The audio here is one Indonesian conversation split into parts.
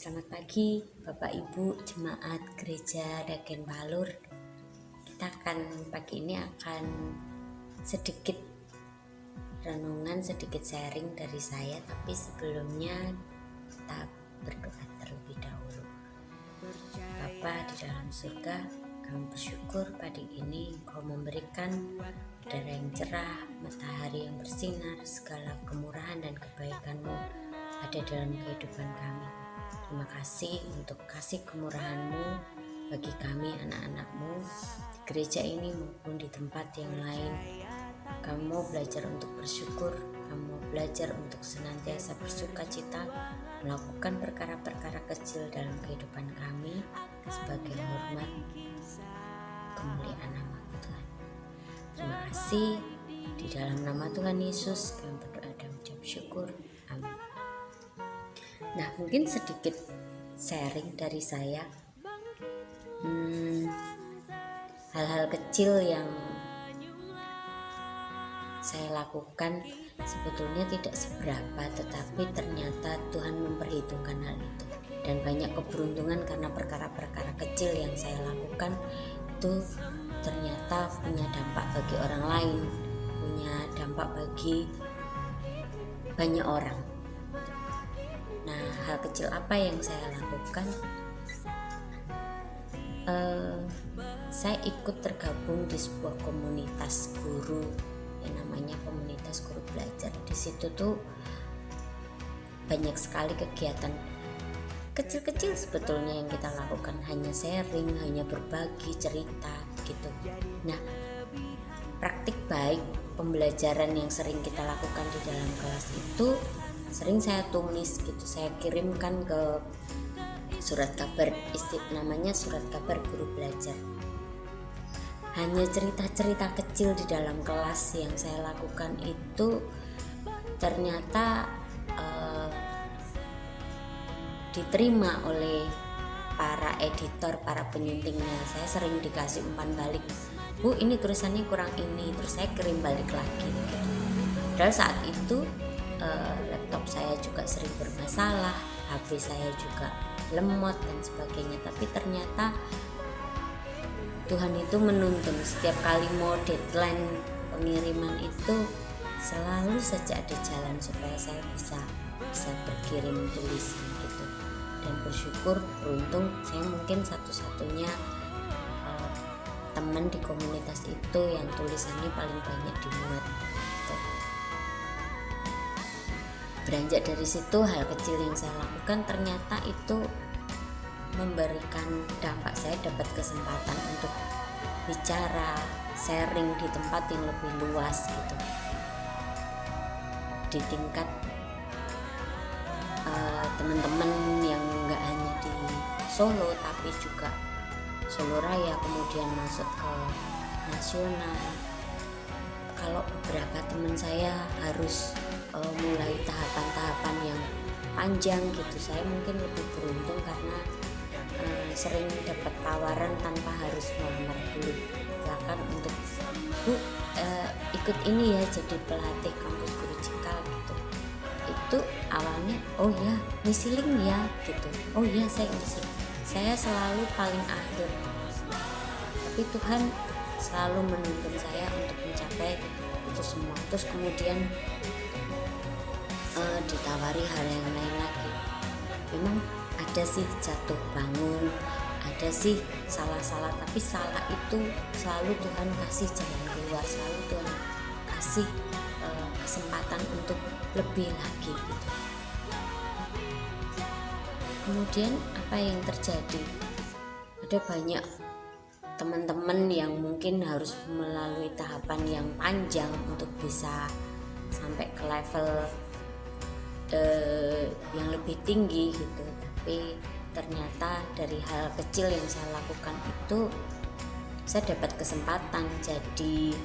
Selamat pagi Bapak Ibu Jemaat Gereja Dagen Balur. Kita pagi ini akan sedikit renungan, sedikit sharing dari saya. Tapi sebelumnya kita berdoa terlebih dahulu. Bapa di dalam surga, kami bersyukur pagi ini Engkau memberikan udara yang cerah, matahari yang bersinar, segala kemurahan dan kebaikan-Mu ada dalam kehidupan kami. Terima kasih untuk kasih kemurahan-Mu bagi kami anak-anak-Mu di gereja ini maupun di tempat yang lain. Kami mau belajar untuk bersyukur, kami mau belajar untuk senantiasa bersuka cita, melakukan perkara-perkara kecil dalam kehidupan kami sebagai hormat kemuliaan nama Tuhan. Terima kasih, di dalam nama Tuhan Yesus kami berdoa dan mengucap syukur. Amin. Nah, mungkin sedikit sharing dari saya, hal-hal kecil yang saya lakukan sebetulnya tidak seberapa, tetapi ternyata Tuhan memperhitungkan hal itu, dan banyak keberuntungan karena perkara-perkara kecil yang saya lakukan itu ternyata punya dampak bagi orang lain, punya dampak bagi banyak orang. Nah, hal kecil apa yang saya lakukan? Saya ikut tergabung di sebuah komunitas guru yang namanya komunitas guru belajar. Di situ tuh banyak sekali kegiatan kecil-kecil sebetulnya yang kita lakukan, hanya sharing, hanya berbagi cerita gitu. Nah, praktik baik pembelajaran yang sering kita lakukan di dalam kelas itu sering saya tulis gitu, saya kirimkan ke surat kabar, namanya surat kabar guru belajar. Hanya cerita-cerita kecil di dalam kelas yang saya lakukan itu ternyata diterima oleh para editor, para penyuntingnya. Saya sering dikasih umpan balik, Bu, ini tulisannya kurang ini, terus saya kirim balik lagi gitu. Dan saat itu laptop saya juga sering bermasalah, HP saya juga lemot dan sebagainya. Tapi ternyata Tuhan itu menuntun, setiap kali mau deadline pengiriman itu selalu saja ada jalan supaya saya bisa berkirim tulisan gitu. Dan bersyukur, beruntung saya mungkin satu-satunya teman di komunitas itu yang tulisannya paling banyak dimuat gitu. Beranjak dari situ, hal kecil yang saya lakukan ternyata itu memberikan dampak. Saya dapat kesempatan untuk bicara, sharing di tempat yang lebih luas gitu, di tingkat teman-teman yang nggak hanya di Solo tapi juga Solo Raya, kemudian masuk ke nasional. Kalau beberapa teman saya harus mulai tahapan-tahapan yang panjang gitu, saya mungkin lebih beruntung karena sering dapat tawaran tanpa harus melamar dulu. Silakan untuk Bu, ikut ini ya, jadi pelatih kampus guru Cikal gitu. Itu awalnya oh ya ngisi link ya gitu, oh ya saya ngisi, saya selalu paling akhir, tapi Tuhan selalu menuntun saya untuk mencapai itu semua. Terus kemudian ditawari hal yang lain lagi. Memang ada sih jatuh bangun, ada sih salah-salah, tapi salah itu selalu Tuhan kasih jalan keluar, selalu Tuhan kasih kesempatan untuk lebih lagi gitu. Kemudian apa yang terjadi? Ada banyak teman-teman yang mungkin harus melalui tahapan yang panjang untuk bisa sampai ke level yang lebih tinggi gitu. Tapi ternyata dari hal kecil yang saya lakukan itu saya dapat kesempatan jadi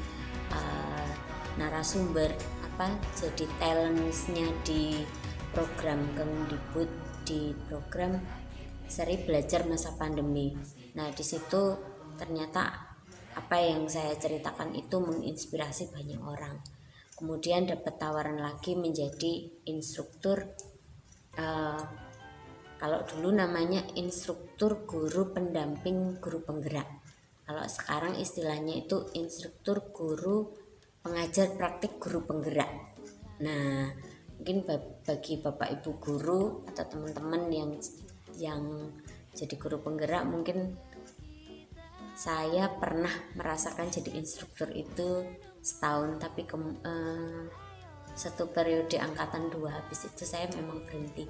narasumber, jadi talentsnya di program Kemdikbud, di program seri belajar masa pandemi. Nah, di situ ternyata apa yang saya ceritakan itu menginspirasi banyak orang. Kemudian dapat tawaran lagi menjadi instruktur Kalau dulu namanya instruktur guru pendamping guru penggerak. Kalau sekarang istilahnya itu instruktur guru pengajar praktik guru penggerak. Nah, mungkin bagi Bapak Ibu guru atau teman-teman yang jadi guru penggerak, mungkin saya pernah merasakan jadi instruktur itu setahun, tapi satu periode angkatan 2 habis itu saya memang berhenti.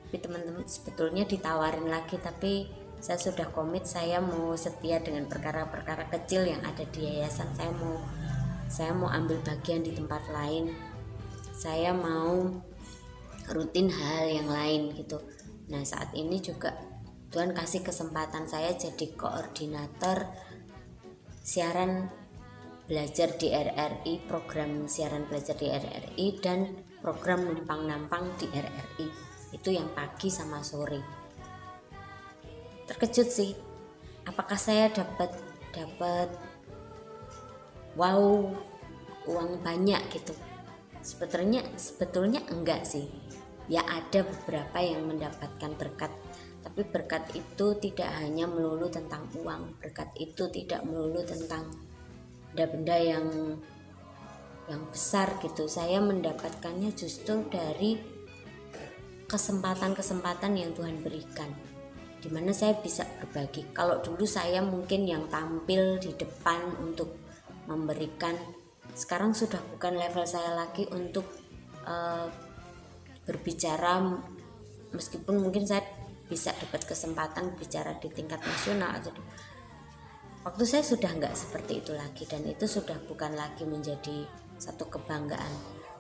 Tapi teman-teman sebetulnya ditawarin lagi, tapi saya sudah komit, saya mau setia dengan perkara-perkara kecil yang ada di yayasan. Saya mau ambil bagian di tempat lain, saya mau rutin hal yang lain gitu. Nah, saat ini juga Tuhan kasih kesempatan saya jadi koordinator siaran belajar di RRI, program siaran belajar di RRI dan program numpang-nampang di RRI. Itu yang pagi sama sore. Terkejut sih, apakah saya dapat wow, uang banyak gitu? Sebetulnya enggak sih. Ya ada beberapa yang mendapatkan berkat, tapi berkat itu tidak hanya melulu tentang uang. Berkat itu tidak melulu tentang benda-benda yang besar gitu. Saya mendapatkannya justru dari kesempatan-kesempatan yang Tuhan berikan, dimana saya bisa berbagi. Kalau dulu saya mungkin yang tampil di depan untuk memberikan, sekarang sudah bukan level saya lagi untuk berbicara, meskipun mungkin saya bisa dapat kesempatan bicara di tingkat nasional atau waktu saya sudah nggak seperti itu lagi, dan itu sudah bukan lagi menjadi satu kebanggaan.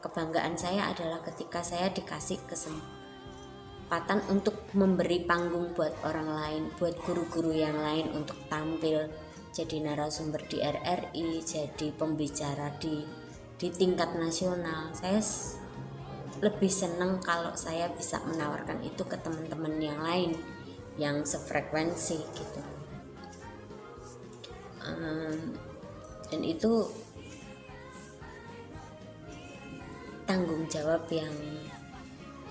Kebanggaan saya adalah ketika saya dikasih kesempatan untuk memberi panggung buat orang lain, buat guru-guru yang lain untuk tampil jadi narasumber di RRI, jadi pembicara di tingkat nasional. Saya lebih senang kalau saya bisa menawarkan itu ke teman-teman yang lain yang sefrekuensi gitu. Dan itu tanggung jawab yang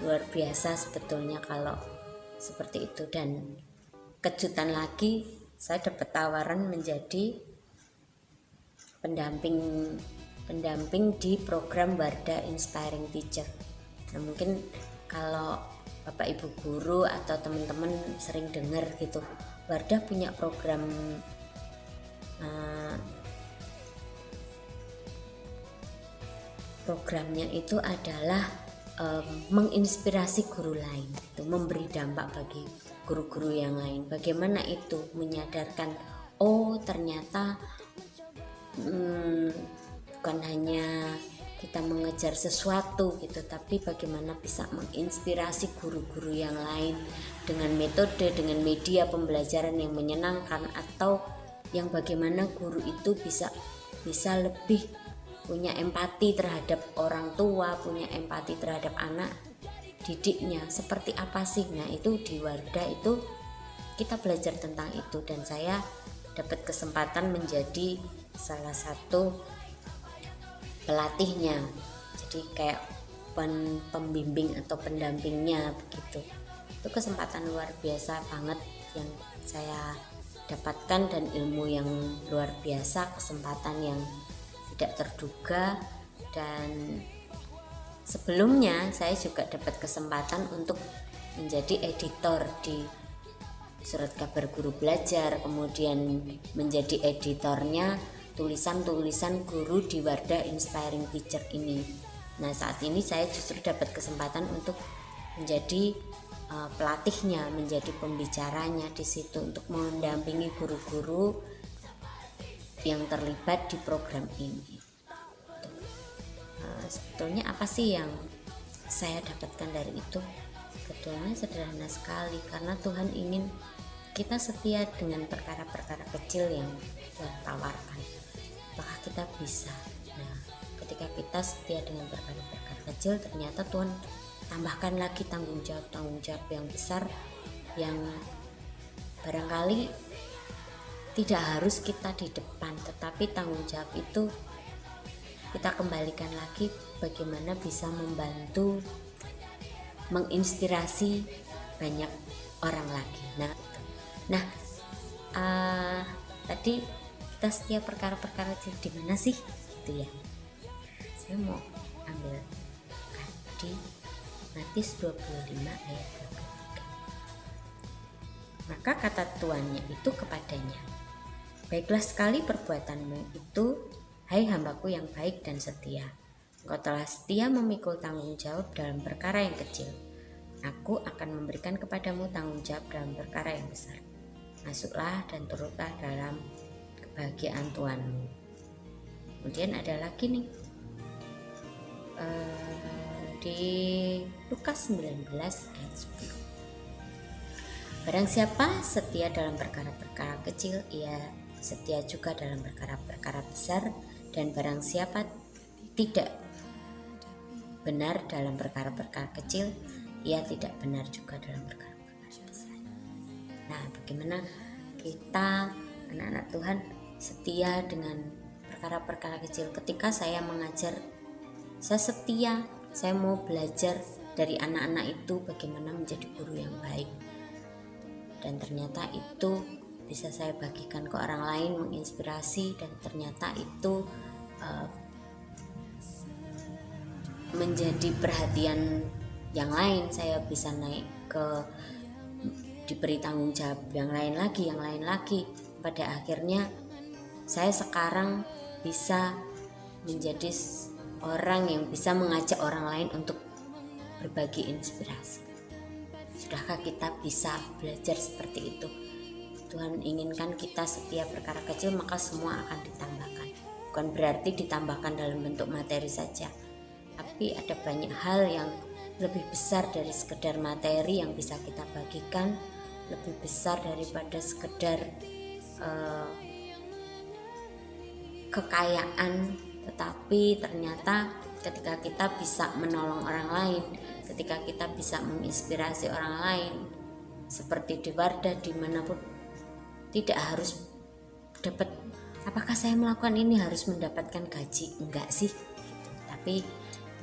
luar biasa sebetulnya kalau seperti itu. Dan kejutan lagi, saya dapat tawaran menjadi pendamping di program Wardah Inspiring Teacher. Nah, mungkin kalau Bapak Ibu guru atau teman-teman sering dengar gitu, Wardah punya program programnya itu adalah menginspirasi guru lain, itu memberi dampak bagi guru-guru yang lain. Bagaimana itu menyadarkan, oh ternyata bukan hanya kita mengejar sesuatu gitu, tapi bagaimana bisa menginspirasi guru-guru yang lain dengan metode, dengan media pembelajaran yang menyenangkan, atau yang bagaimana guru itu bisa lebih punya empati terhadap orang tua, punya empati terhadap anak didiknya, seperti apa sih. Nah, itu di Wardah itu kita belajar tentang itu, dan saya dapat kesempatan menjadi salah satu pelatihnya, jadi kayak pembimbing atau pendampingnya begitu. Itu kesempatan luar biasa banget yang saya dapatkan, dan ilmu yang luar biasa, kesempatan yang tidak terduga. Dan sebelumnya saya juga dapat kesempatan untuk menjadi editor di Surat Kabar Guru Belajar, kemudian menjadi editornya tulisan-tulisan guru di Wardah Inspiring Teacher ini. Nah, saat ini saya justru dapat kesempatan untuk menjadi pelatihnya, menjadi pembicaranya di situ untuk mendampingi guru-guru yang terlibat di program ini. Sebetulnya apa sih yang saya dapatkan dari itu? Sebetulnya sederhana sekali, karena Tuhan ingin kita setia dengan perkara-perkara kecil yang Tuhan tawarkan. Apakah kita bisa? Nah, ketika kita setia dengan perkara-perkara kecil, ternyata Tuhan tambahkan lagi tanggung jawab yang besar, yang barangkali tidak harus kita di depan, tetapi tanggung jawab itu kita kembalikan lagi bagaimana bisa membantu menginspirasi banyak orang lagi. Nah, tadi kita setia perkara-perkara kecil di mana sih? Gitu ya. Saya mau ambil di Matius 25 ayat 23. Maka kata tuannya itu kepadanya, baiklah sekali perbuatanmu itu, hai hambaku yang baik dan setia. Engkau telah setia memikul tanggung jawab dalam perkara yang kecil. Aku akan memberikan kepadamu tanggung jawab dalam perkara yang besar. Masuklah dan turutlah dalam kebahagiaan Tuhanmu. Kemudian ada lagi nih di Lukas 19 ayat 10. Barang siapa setia dalam perkara-perkara kecil, ia setia juga dalam perkara-perkara besar, dan barang siapa tidak benar dalam perkara-perkara kecil, ia tidak benar juga dalam perkara-perkara besar. Nah, bagaimana kita anak-anak Tuhan setia dengan perkara-perkara kecil? Ketika saya mengajar, saya setia, saya mau belajar dari anak-anak itu bagaimana menjadi guru yang baik, dan ternyata itu bisa saya bagikan ke orang lain, menginspirasi, dan ternyata itu menjadi perhatian yang lain. Saya bisa naik ke diberi tanggung jawab yang lain lagi. Pada akhirnya saya sekarang bisa menjadi orang yang bisa mengajak orang lain untuk berbagi inspirasi. Sudahkah kita bisa belajar seperti itu? Tuhan inginkan kita setiap perkara kecil, maka semua akan ditambahkan. Bukan berarti ditambahkan dalam bentuk materi saja, tapi ada banyak hal yang lebih besar dari sekedar materi yang bisa kita bagikan, lebih besar daripada sekedar kekayaan. Tetapi ternyata ketika kita bisa menolong orang lain, ketika kita bisa menginspirasi orang lain, seperti di Wardah, dimanapun, tidak harus dapat, apakah saya melakukan ini harus mendapatkan gaji? Enggak sih, tapi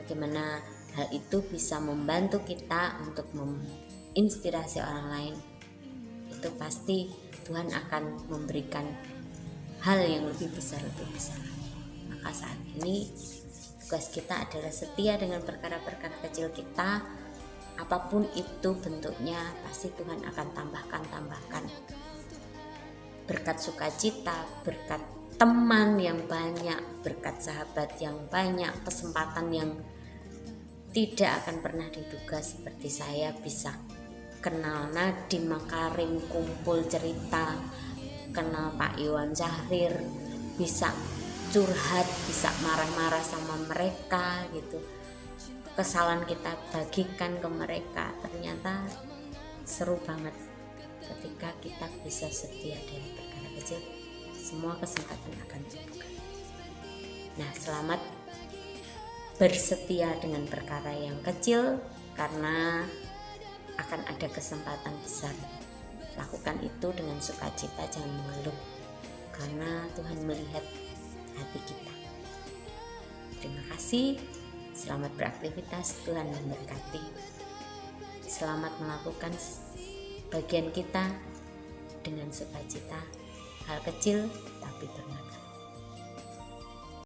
bagaimana hal itu bisa membantu kita untuk menginspirasi orang lain, itu pasti Tuhan akan memberikan hal yang lebih besar. Maka saat ini tugas kita adalah setia dengan perkara-perkara kecil kita, apapun itu bentuknya, pasti Tuhan akan tambahkan berkat sukacita, berkat teman yang banyak, berkat sahabat yang banyak, kesempatan yang tidak akan pernah diduga. Seperti saya bisa kenal Nadiem Makarim, kumpul cerita, kenal Pak Iwan Syahrir, bisa curhat, bisa marah-marah sama mereka gitu, kesalahan kita bagikan ke mereka. Ternyata seru banget ketika kita bisa setia dari perkara kecil, semua kesempatan akan dibuka. Nah, selamat bersetia dengan perkara yang kecil, karena akan ada kesempatan besar. Lakukan itu dengan sukacita, jangan mengeluh, karena Tuhan melihat hati kita. Terima kasih, selamat beraktivitas, Tuhan memberkati. Selamat melakukan bagian kita dengan sukacita, hal kecil tapi bermakna.